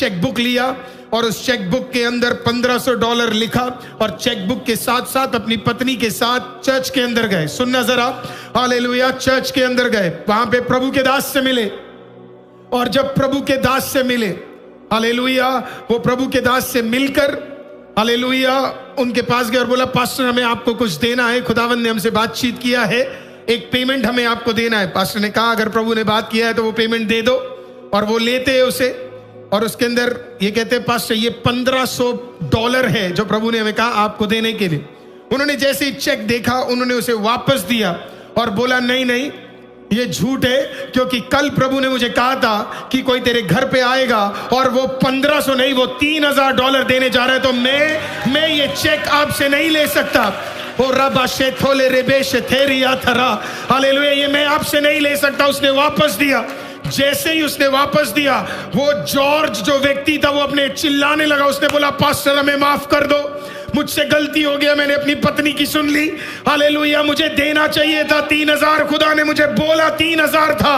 Cheque book लिया और उस चेक बुक के अंदर $1500 लिखा और चेक बुक के साथ साथ अपनी पत्नी के साथ चर्च के अंदर गए। सुनना जरा, हालेलुया, चर्च के अंदर गए, वहां पे प्रभु के दास से मिले। और जब प्रभु के दास से मिले, हालेलुया, वो प्रभु के दास से मिलकर, हालेलुया, उनके पास गए और बोला, पास्टर हमें आपको कुछ देना है, खुदावंद ने हमसे बातचीत किया है, एक पेमेंट हमें आपको देना है। पास्टर ने कहा अगर प्रभु ने बात किया है तो वो पेमेंट दे दो। और वो लेते हैं उसे और उसके अंदर ये कहते हैं, पास्टर ये $1500 है जो प्रभु ने हमें कहा आपको देने के लिए। उन्होंने जैसे ही चेक देखा उन्होंने उसे वापस दिया और बोला नहीं नहीं ये झूठ है, क्योंकि कल प्रभु ने मुझे कहा था कि कोई तेरे घर पे आएगा और वो 1500 नहीं वो $3000 देने जा रहा है, तो मैं ये चेक आपसे नहीं ले सकता। ओ रबा शेथोले रेबेश थेरिया थरा, हालेलुया, ये मैं आपसे नहीं ले सकता। उसने वापस दिया। जैसे ही उसने वापस दिया, वो जॉर्ज जो व्यक्ति था वो अपने चिल्लाने लगा। उसने बोला पास्टर हमें माफ कर दो, मुझसे गलती हो गया, मैंने अपनी पत्नी की सुन ली, हालेलुया, मुझे देना चाहिए था 3000, खुदा ने मुझे बोला 3000 था,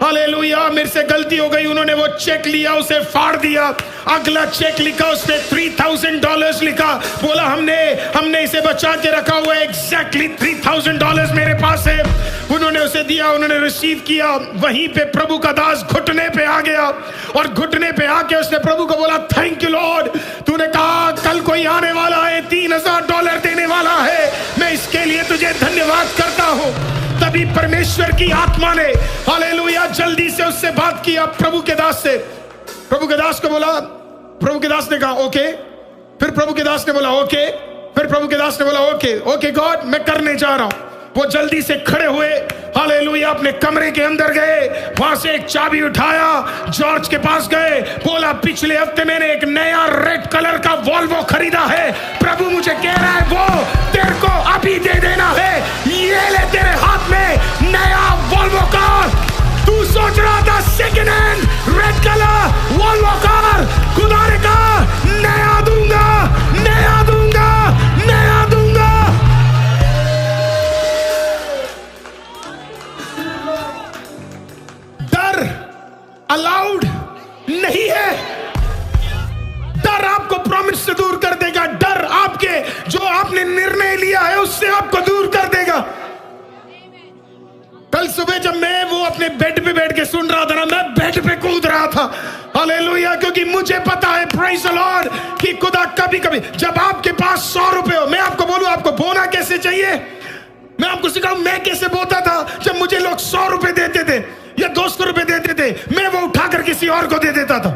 हालेलुया, मेरे से गलती हो गई। उन्होंने वो चेक लिया, उसे फाड़ दिया, अगला चेक लिखा, उसमें $3000 लिखा। बोला हमने इसे बचा के रखा हुआ है, एग्जैक्टली $3000 मेरे पास है। उन्होंने उसे दिया, उन्होंने रिसीव किया। वहीं पे प्रभु का दास घुटने पे आ गया और घुटने पे आके उसने प्रभु को बोला थैंक यू लॉर्ड, तूने कहा कल कोई आने वाला है, $3000 देने वाला है, मैं इसके लिए तुझे धन्यवाद करता हूं। तभी परमेश्वर की आत्मा ने, हालेलुया, जल्दी से उससे बात किया प्रभु के दास से। प्रभु के दास को बोला, प्रभु के दास ने कहा ओके, फिर प्रभु के दास ने बोला ओके, फिर प्रभु के दास ने बोला ओके ओके गॉड मैं करने जा रहा हूं। वो जल्दी से खड़े हुए, हालेलुया, अपने कमरे के अंदर गए, वहां से एक चाबी उठाया, जॉर्ज के पास गए, बोला पिछले हफ्ते मैंने एक नया रेड कलर का वॉल्वो खरीदा है, प्रभु मुझे कह रहा है वो तेरे को अभी दे देना है, ये ले तेरे हाथ में नया वॉल्वो कार। तू सोच रहा था second hand red colour Volvo car, खुदा ने कहा नया दूंगा, नया दूंगा, नया दूंगा। डर अलाउड नहीं है। डर आपको प्रॉमिस से दूर कर देगा। डर आपके जो आपने निर्णय लिया है उससे आपको दूर कर देगा। कल सुबह जब मैं वो अपने बेड पे बैठ के सुन रहा था ना, मैं बेड पे कूद रहा था, हालेलुया, क्योंकि मुझे पता है प्रेज़ द लॉर्ड कि खुदा कभी कभी जब आपके पास 100 रुपए हो, मैं आपको बोलूं आपको बोना कैसे चाहिए, मैं आपको सिखाऊं मैं कैसे बोता था। जब मुझे लोग 100 रुपए देते थे या 200 रुपए देते थे, मैं वो उठाकर किसी और को दे देता था।